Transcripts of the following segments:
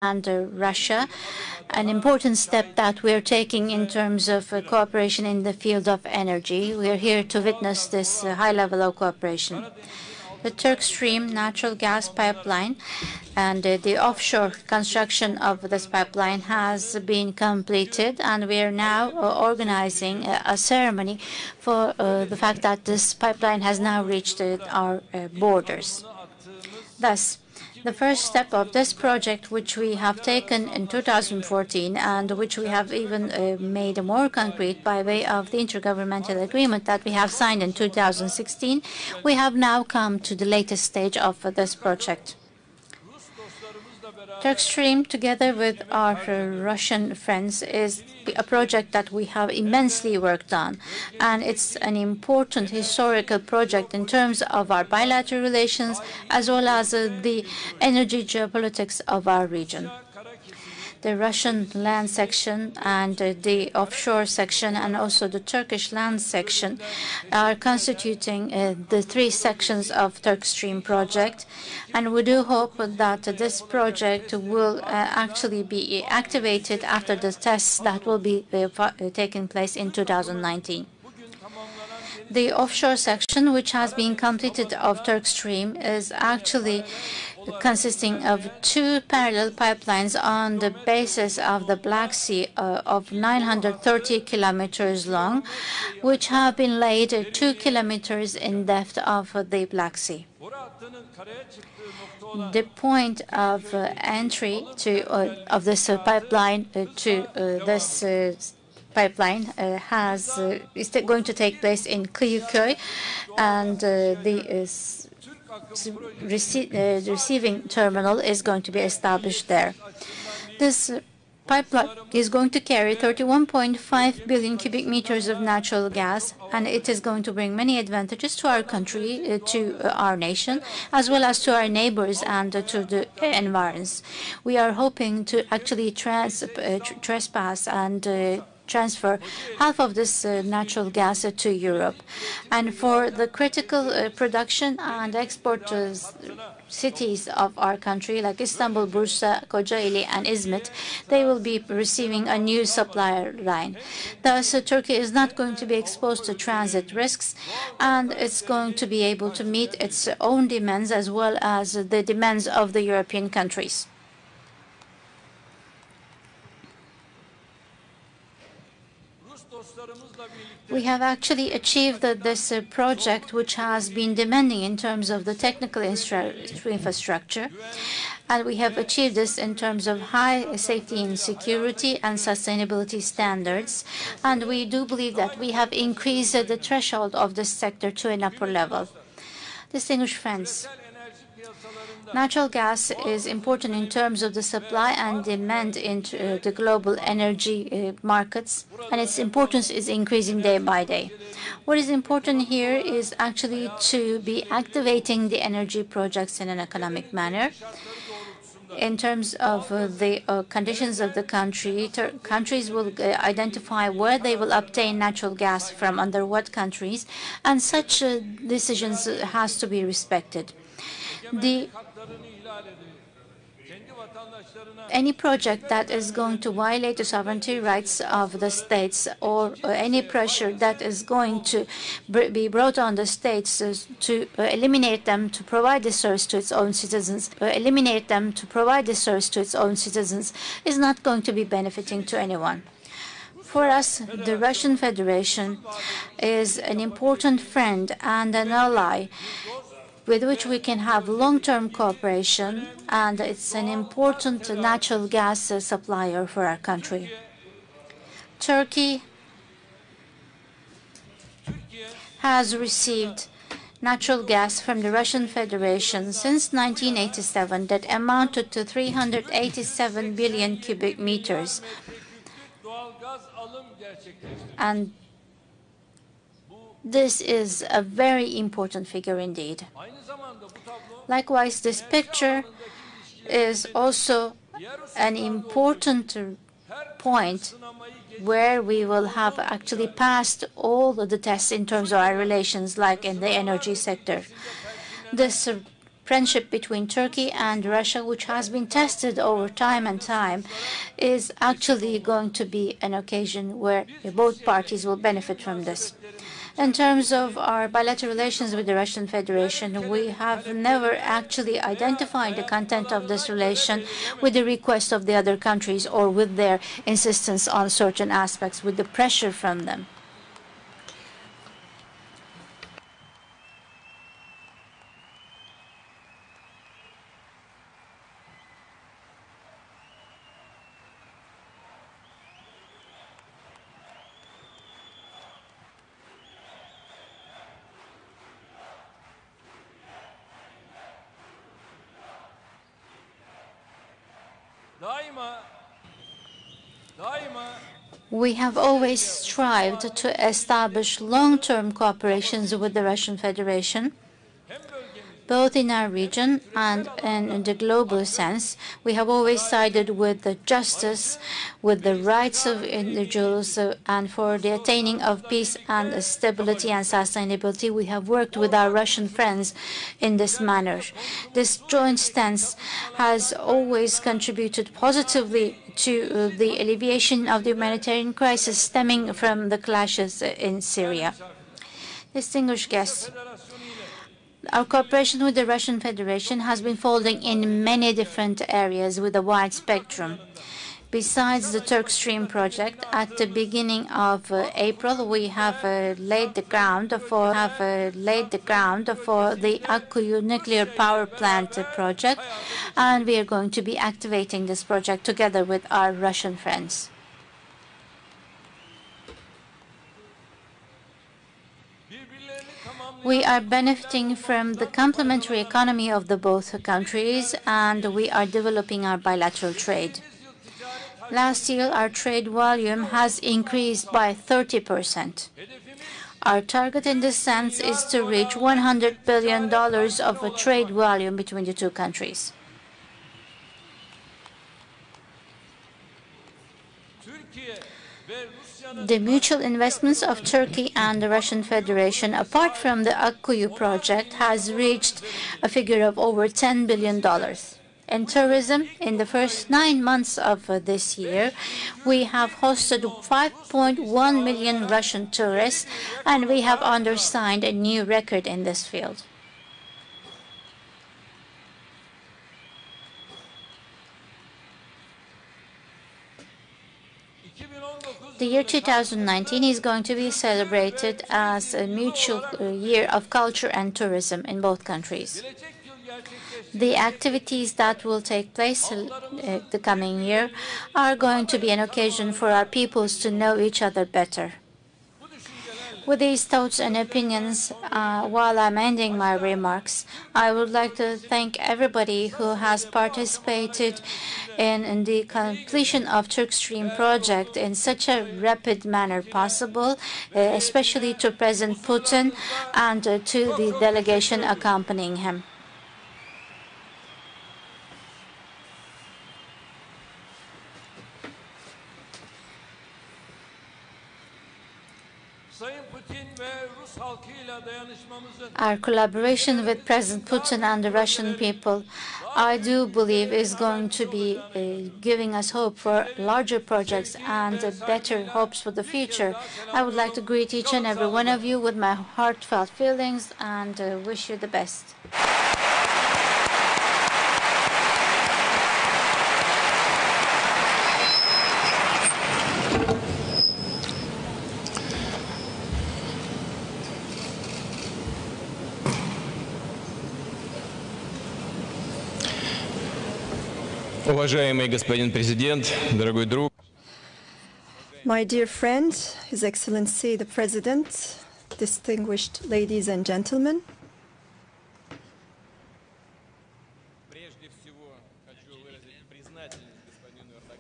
and Russia, an important step that we're taking in terms of cooperation in the field of energy. We're here to witness this high level of cooperation. The Turk Stream natural gas pipeline and the offshore construction of this pipeline has been completed, and we are now organizing a ceremony for the fact that this pipeline has now reached our borders. Thus, the first step of this project, which we have taken in 2014 and which we have even made more concrete by way of the intergovernmental agreement that we have signed in 2016, we have now come to the latest stage of this project. Turk Stream, together with our Russian friends, is a project that we have immensely worked on, and it's an important historical project in terms of our bilateral relations as well as the energy geopolitics of our region. The Russian land section and the offshore section and also the Turkish land section are constituting the three sections of Turk Stream project, and we do hope that this project will actually be activated after the tests that will be taking place in 2019. The offshore section, which has been completed of Turk Stream, is actually consisting of two parallel pipelines on the basis of the Black Sea of 930 kilometers long, which have been laid 2 kilometers in depth of the Black Sea. The point of entry of this pipeline to this pipeline is going to take place in Kıyıköy, and the receiving terminal is going to be established there. This pipeline is going to carry 31.5 billion cubic meters of natural gas, and it is going to bring many advantages to our country, to our nation, as well as to our neighbors and to the environs. We are hoping to actually trespass and transfer half of this natural gas to Europe. And for the critical production and export cities of our country, like Istanbul, Bursa, Kocaeli, and Izmit, they will be receiving a new supplier line. Thus, Turkey is not going to be exposed to transit risks, and it's going to be able to meet its own demands as well as the demands of the European countries. We have actually achieved this project, which has been demanding in terms of the technical infrastructure, and we have achieved this in terms of high safety and security and sustainability standards, and we do believe that we have increased the threshold of this sector to an upper level. Distinguished friends, natural gas is important in terms of the supply and demand in the global energy markets, and its importance is increasing day by day. What is important here is actually to be activating the energy projects in an economic manner. In terms of the conditions of the country, countries will identify where they will obtain natural gas from, under what countries, and such decisions has to be respected. Any project that is going to violate the sovereignty rights of the states, or any pressure that is going to be brought on the states to eliminate them to provide this service to its own citizens, is not going to be benefiting to anyone. For us, the Russian Federation is an important friend and an ally with which we can have long-term cooperation, and it's an important natural gas supplier for our country. Turkey has received natural gas from the Russian Federation since 1987 that amounted to 387 billion cubic meters. And this is a very important figure indeed. Likewise, this picture is also an important point where we will have actually passed all of the tests in terms of our relations, like in the energy sector. This friendship between Turkey and Russia, which has been tested over time and time, is actually going to be an occasion where both parties will benefit from this. In terms of our bilateral relations with the Russian Federation, we have never actually identified the content of this relation with the request of the other countries or with their insistence on certain aspects, with the pressure from them. We have always strived to establish long-term cooperations with the Russian Federation, both in our region and in the global sense. We have always sided with the justice, with the rights of individuals, and for the attaining of peace and stability and sustainability. We have worked with our Russian friends in this manner. This joint stance has always contributed positively to the alleviation of the humanitarian crisis stemming from the clashes in Syria. Distinguished guests, our cooperation with the Russian Federation has been folding in many different areas with a wide spectrum. Besides the Turk Stream project, at the beginning of April, we have laid the ground for the Akkuyu nuclear power plant project, and we are going to be activating this project together with our Russian friends. We are benefiting from the complementary economy of the both countries, and we are developing our bilateral trade. Last year, our trade volume has increased by 30%. Our target in this sense is to reach $100 billion of a trade volume between the two countries. The mutual investments of Turkey and the Russian Federation, apart from the Akkuyu project, has reached a figure of over $10 billion. In tourism, in the first 9 months of this year, we have hosted 5.1 million Russian tourists, and we have undersigned a new record in this field. The year 2019 is going to be celebrated as a mutual year of culture and tourism in both countries. The activities that will take place the coming year are going to be an occasion for our peoples to know each other better. With these thoughts and opinions, while I'm ending my remarks, I would like to thank everybody who has participated in the completion of Turk Stream project in such a rapid manner possible, especially to President Putin and to the delegation accompanying him. Our collaboration with President Putin and the Russian people, I do believe, is going to be giving us hope for larger projects and better hopes for the future. I would like to greet each and every one of you with my heartfelt feelings and wish you the best. Уважаемый господин президент, дорогой друг. My dear friend, His Excellency the President, distinguished ladies and gentlemen.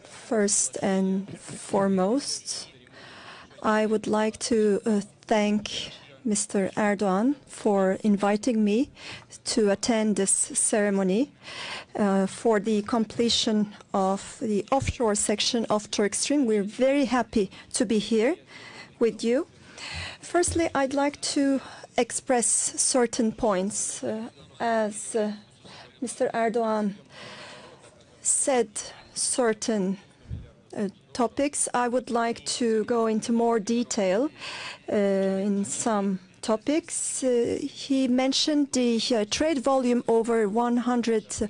First and foremost, I would like to thank Mr. Erdogan for inviting me to attend this ceremony for the completion of the offshore section of Turk Stream. We're very happy to be here with you. Firstly, I'd like to express certain points as Mr. Erdogan said certain topics. I would like to go into more detail in some topics. He mentioned the trade volume over 100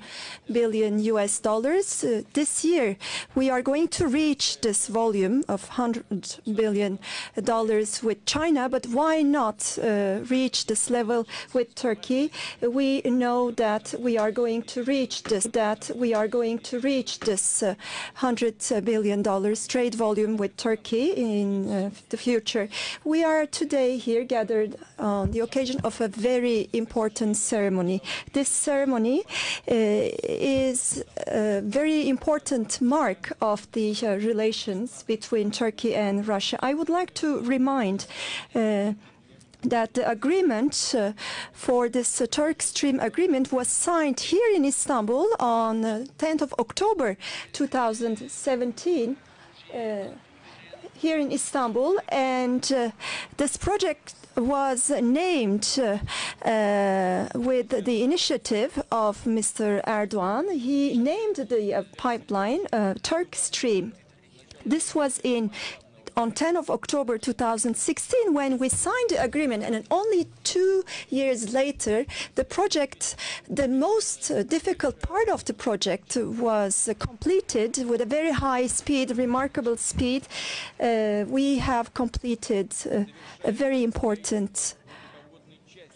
billion US dollars. This year, we are going to reach this volume of 100 billion dollars with China, but why not reach this level with Turkey? We know that we are going to reach this, $100 billion trade volume with Turkey in the future. We are today here gathered on the occasion of a very important ceremony. This ceremony is a very important mark of the relations between Turkey and Russia. I would like to remind that the agreement for this Turk Stream agreement was signed here in Istanbul on 10th of October 2017 here in Istanbul, and this project was named with the initiative of Mr. Erdogan. He named the pipeline Turk Stream. This was on 10th of October 2016 when we signed the agreement, and only 2 years later the project, the most difficult part of the project, was completed with a very high speed, remarkable speed. We have completed a very important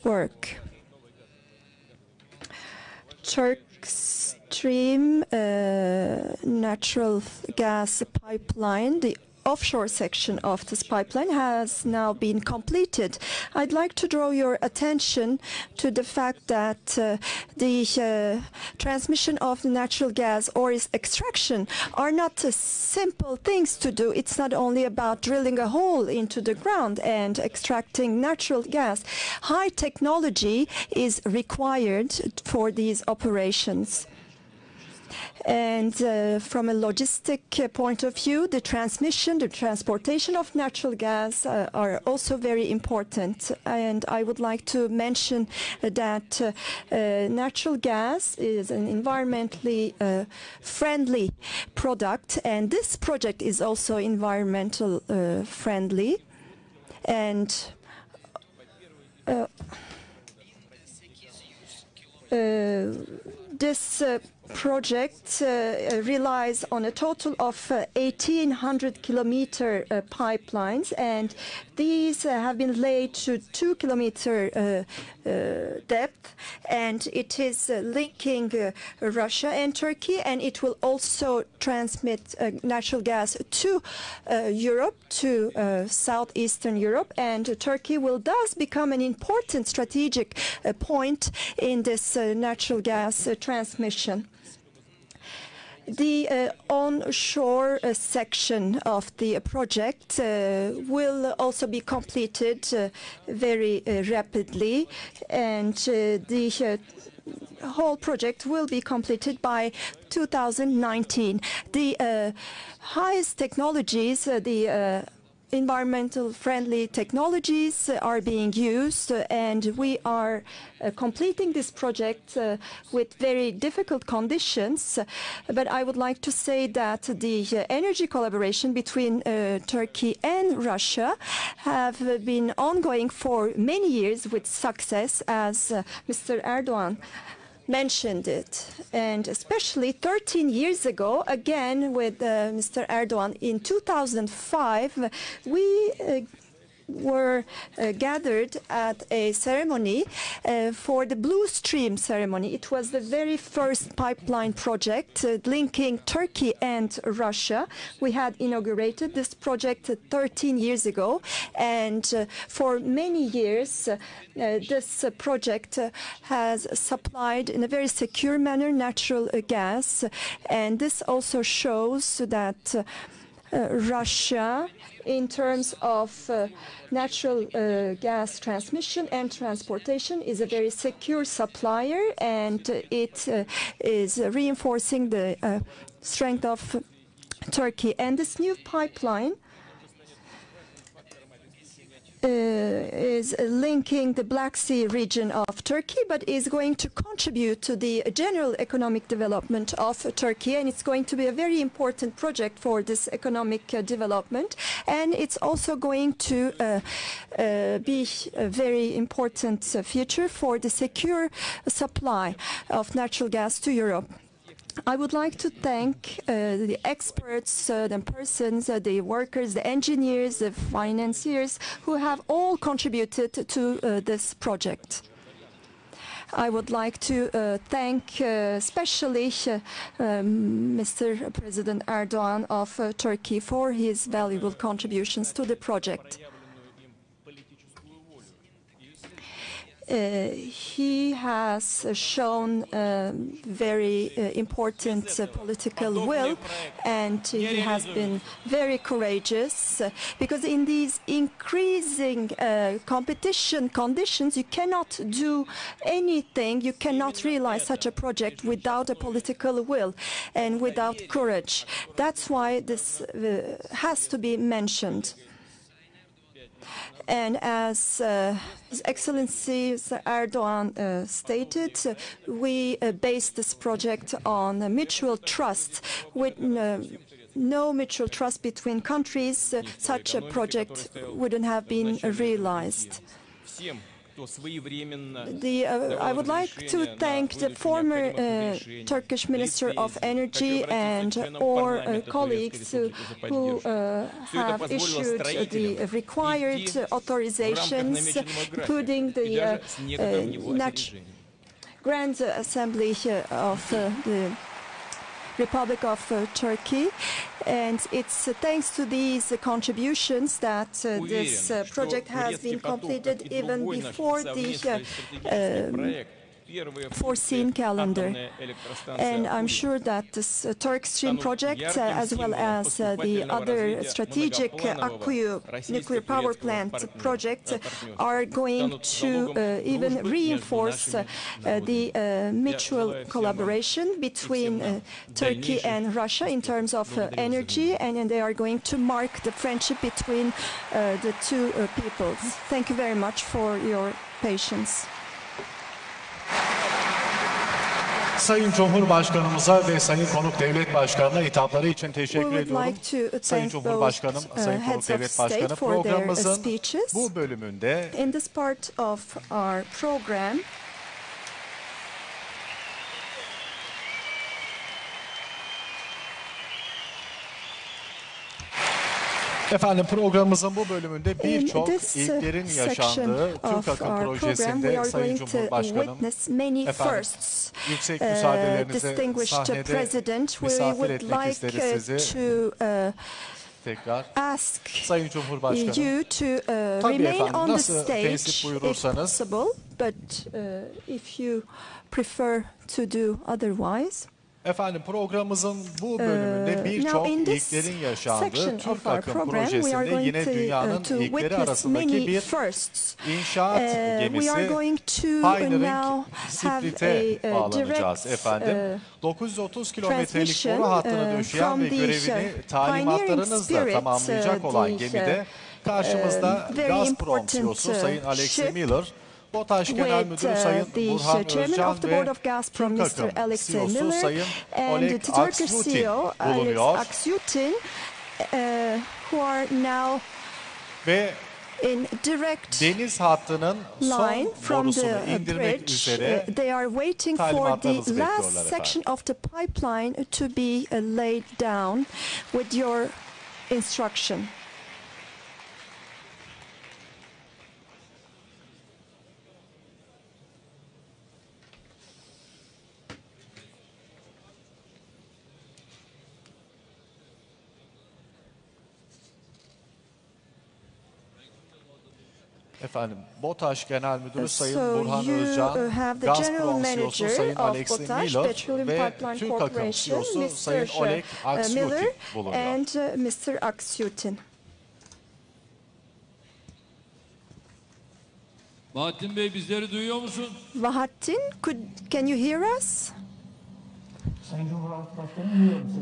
work. Turk Stream natural gas pipeline, the offshore section of this pipeline, has now been completed. I'd like to draw your attention to the fact that the transmission of the natural gas or its extraction are not simple things to do. It's not only about drilling a hole into the ground and extracting natural gas. High technology is required for these operations. And from a logistic point of view, the transmission, the transportation of natural gas are also very important. And I would like to mention that natural gas is an environmentally friendly product, and this project is also environmental friendly. And this project relies on a total of 1,800 kilometer pipelines, and these have been laid to 2 kilometer depth, and it is linking Russia and Turkey, and it will also transmit natural gas to Europe, to southeastern Europe, and Turkey will thus become an important strategic point in this natural gas transmission. The onshore section of the project will also be completed very rapidly, and the whole project will be completed by 2019. The highest technologies, the environmental friendly technologies are being used, and we are completing this project with very difficult conditions. But I would like to say that the energy collaboration between Turkey and Russia have been ongoing for many years with success, as Mr. Erdogan mentioned it, and especially 13 years ago, again with Mr. Erdogan in 2005, we were gathered at a ceremony for the Blue Stream ceremony. It was the very first pipeline project linking Turkey and Russia. We had inaugurated this project 13 years ago, and for many years this project has supplied in a very secure manner natural gas, and this also shows that Russia, in terms of natural gas transmission and transportation, is a very secure supplier, and it is reinforcing the strength of Turkey. And this new pipeline is linking the Black Sea region of Turkey, but is going to contribute to the general economic development of Turkey, and it's going to be a very important project for this economic development, and it's also going to be a very important future for the secure supply of natural gas to Europe. I would like to thank the experts, the persons, the workers, the engineers, the financiers who have all contributed to this project. I would like to thank especially Mr. President Erdogan of Turkey for his valuable contributions to the project. He has shown very important political will, and he has been very courageous, because in these increasing competition conditions, you cannot do anything, you cannot realize such a project without a political will and without courage. That's why this has to be mentioned. And as His Excellency Erdogan stated, we base this project on mutual trust. With no mutual trust between countries, such a project wouldn't have been realized. I would like to thank the former Turkish Minister of Energy and all colleagues who have issued the required authorizations, including the Grand Assembly of the Republic of Turkey, and it's thanks to these contributions that this project has been completed even before the foreseen calendar. And I'm sure that this Turk Stream project, as well as the other strategic Akkuyu nuclear power plant project, are going to even reinforce the mutual collaboration between Turkey and Russia in terms of energy, and they are going to mark the friendship between the two peoples. Thank you very much for your patience. Sayın Cumhurbaşkanımıza ve Sayın Konuk Devlet Başkanı'na hitapları için teşekkür ediyorum. Sayın Cumhurbaşkanım, Sayın Konuk Devlet Başkanı, programımızın bu bölümünde in this part of our program, efendim, programımızın bu bölümünde birçok ilklerin yaşandığı Türk Akım projesinde Sayın Cumhurbaşkanım, efendim, yüksek müsaadelerinize sahnede misafir etmek isteriz sizi. Tekrar. Sayın Cumhurbaşkanım, tabii efendim, nasıl tensip buyurursanız. Efendim, programımızın bu bölümünde birçok ilklerin yaşandığı Türk Akım projesinde yine dünyanın ilkleri arasındaki bir inşaat gemisi Pioneering Spirit'e bağlanacağız efendim. 930 kilometrelik boru hattını döşeyen ve görevini talimatlarınızla tamamlayacak olan gemide karşımızda Gazprom CEO'su Sayın Alexey Miller, BOTAŞ Genel Müdürü Sayın Burhan Özcan ve Türk Akım CEO'su Sayın Oleg Aksutin bulunuyor. Ve deniz hattının son borusunu indirmek üzere talimatlarınızı bekliyorlar efendim. Efendim, BOTAŞ Genel Müdürü Sayın Burhan Özcan, Gazprom CEO'su Sayın Alexey Miller ve Türk Akım CEO'su Sayın Oleg Aksutin bulunuyor. Bahattin Bey, bizleri duyuyor musun? Bahattin, can you hear us?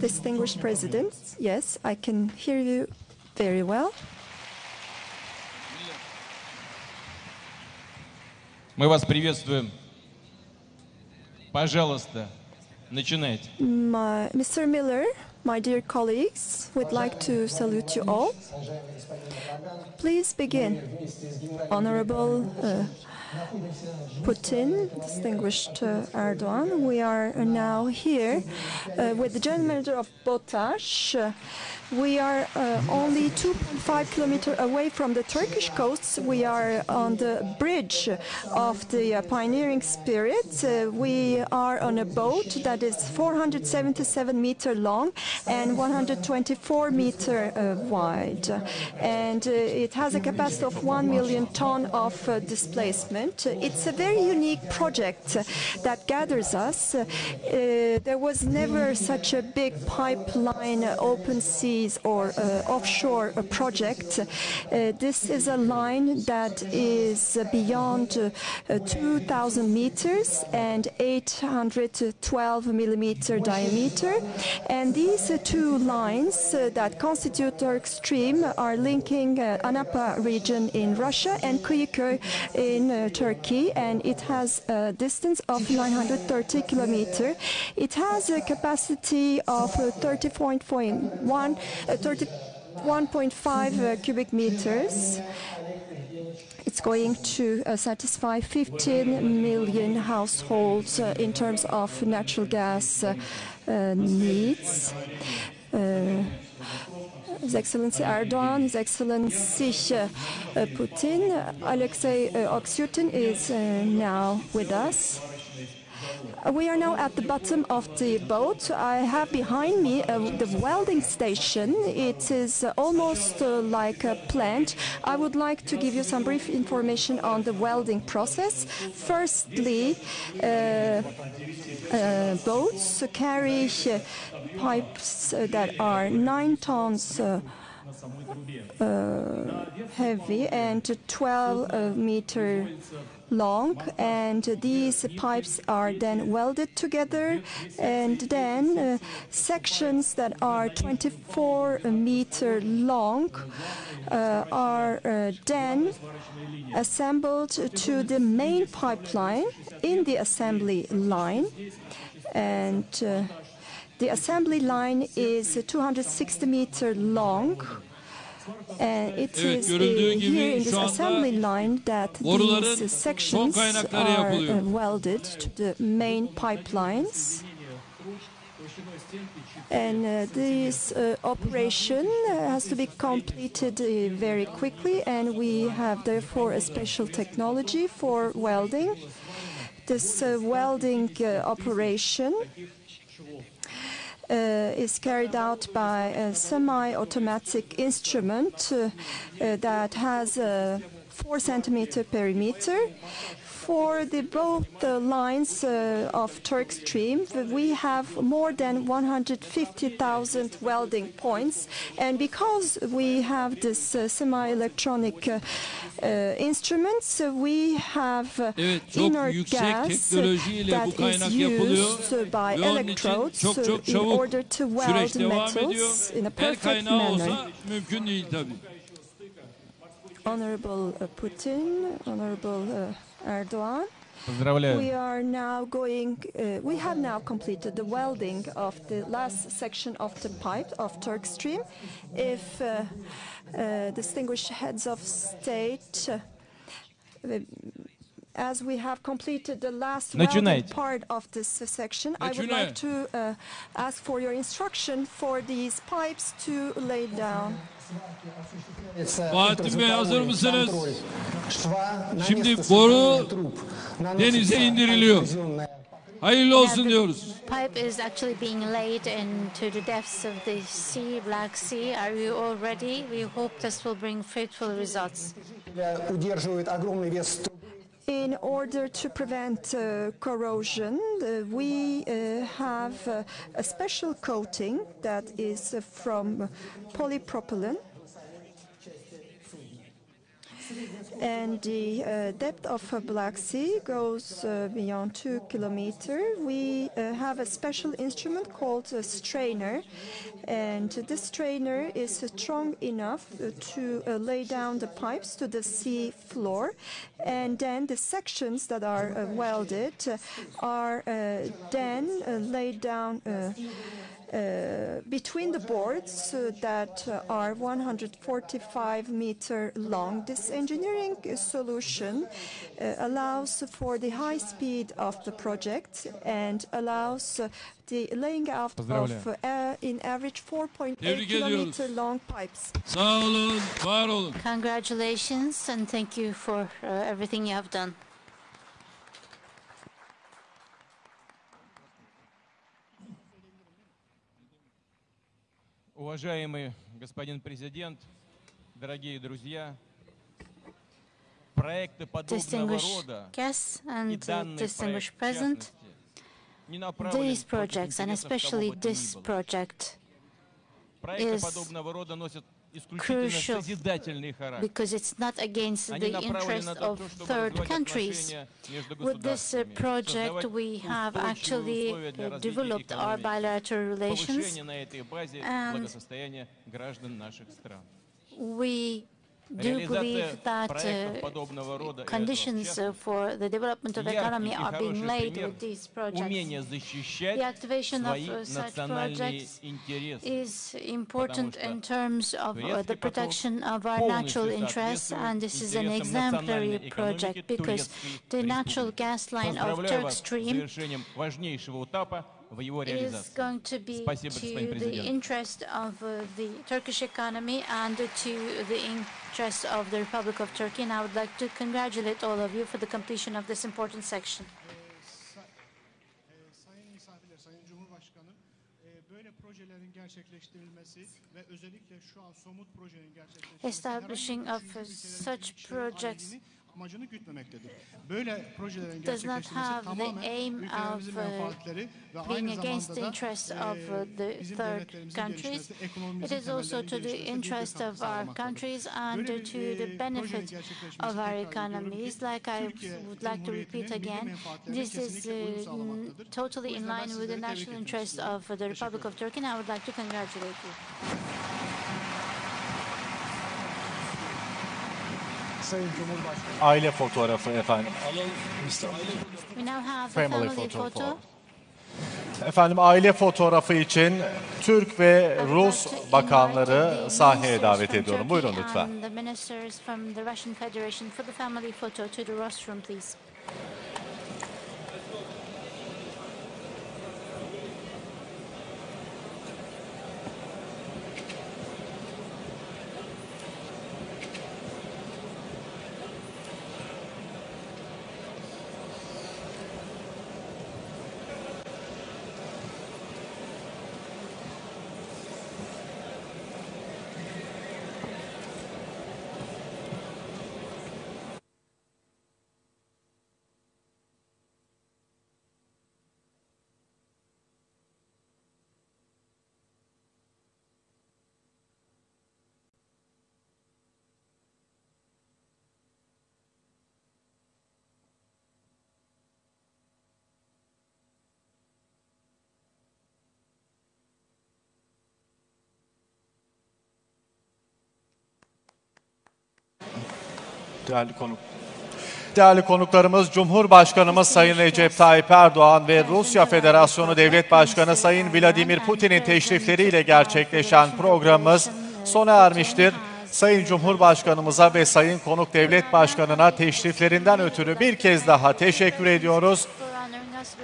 Distinguished President, yes, I can hear you very well. Мы вас приветствуем. Пожалуйста, начинайте. Mr. Miller, my dear colleagues, would like to salute you all. Please begin. Honorable Putin, distinguished Erdogan, we are now here with the General Manager of Botaş. We are only 2.5 kilometers away from the Turkish coast. We are on the bridge of the pioneering spirit. We are on a boat that is 477 meters long and 124 meters wide. And it has a capacity of 1 million tons of displacement. It's a very unique project that gathers us. There was never such a big pipeline, open sea or offshore project. This is a line that is beyond 2,000 meters and 812 millimeter diameter. And these two lines that constitute Turkish Stream are linking Anapa region in Russia and Kıyıköy in Turkey, and it has a distance of 930 kilometers. It has a capacity of 31.5 cubic meters. It's going to satisfy 15 million households in terms of natural gas needs. His Excellency Erdogan, His Excellency Putin, Alexei Oksyutin is now with us. We are now at the bottom of the boat. I have behind me the welding station. It is almost like a plant. I would like to give you some brief information on the welding process. Firstly, boats carry pipes that are 9 tons heavy and 12 meters long, and these pipes are then welded together, and then sections that are 24 meters long are then assembled to the main pipeline in the assembly line. And the assembly line is 260 meters long. And it is here in this assembly line that these sections are welded to the main pipelines. And this operation has to be completed very quickly, and we have therefore a special technology for welding. This welding operation is carried out by a semi-automatic instrument that has a 4 centimeter perimeter. For both lines of Turkish Stream, we have more than 150,000 welding points, and because we have this semi-electronic instruments, we have inert gas that is used by electrodes in order to weld metals in a perfect manner. Honorable Putin, Honorable Erdogan, we are now we have now completed the welding of the last section of the pipe of Turkish Stream. If distinguished heads of state, as we have completed the last welding part of this section, I would like to ask for your instruction for these pipes to lay down. Fatih Bey, hazır mısınız? Şimdi boru denize indiriliyor. Hayırlı olsun diyoruz. Pipe is actually being laid into the depths of the sea, Black Sea. Are you all ready? We hope this will bring fruitful results. In order to prevent corrosion, we have a special coating that is from polypropylene. and the depth of Black Sea goes beyond 2 kilometers. We have a special instrument called a strainer, and this strainer is strong enough to lay down the pipes to the sea floor, and then the sections that are welded are then laid down between the boards that are 145 meters long. This engineering solution allows for the high speed of the project and allows the laying out of in average 4.8 kilometer long pipes. Sağ olun, var olun. Congratulations and thank you for everything you have done. Уважаемый господин президент, дорогие друзья, проекты подобного рода и данный проект, в частности, не направлены these projects, and especially this project, is crucial because it's not against the interest of third countries. With this project, we have actually developed our bilateral relations, and we do believe that conditions for the development of the economy are being laid with these projects. The activation of such projects is important in terms of the protection of our natural interests, and this is an exemplary project because the natural gas line of Turk Stream is going to be to the interest of the Turkish economy and to the interest of the Republic of Turkey, and I would like to congratulate all of you for the completion of this important section. Sayın misafirler, Sayın Cumhurbaşkanı, böyle projelerin gerçekleştirilmesi ve özellikle şu an somut projenin gerçekleştirilmesi Establishing of such projects amacını gütmemektedir. Böyle projelerin does not have the aim of being against the interests of the third countries. It is also to the interest of our countries and to the benefit of our economies. Like I would like to repeat again, this is totally in line with the national interests of the Republic of Turkey, and I would like to congratulate you. Aile fotoğrafı efendim. We now have the family photo. Efendim aile fotoğrafı için Türk ve Rus bakanları sahneye davet ediyorum. Buyurun lütfen. The ministers from the Russian Federation for the family photo to the rostrum, please. Değerli konuklarımız, Cumhurbaşkanımız Sayın Recep Tayyip Erdoğan ve Rusya Federasyonu Devlet Başkanı Sayın Vladimir Putin'in teşrifleriyle gerçekleşen programımız sona ermiştir. Sayın Cumhurbaşkanımıza ve Sayın Konuk Devlet Başkanı'na teşriflerinden ötürü bir kez daha teşekkür ediyoruz.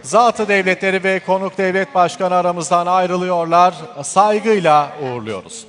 Zatı devletleri ve Konuk Devlet Başkanı aramızdan ayrılıyorlar. Saygıyla uğurluyoruz.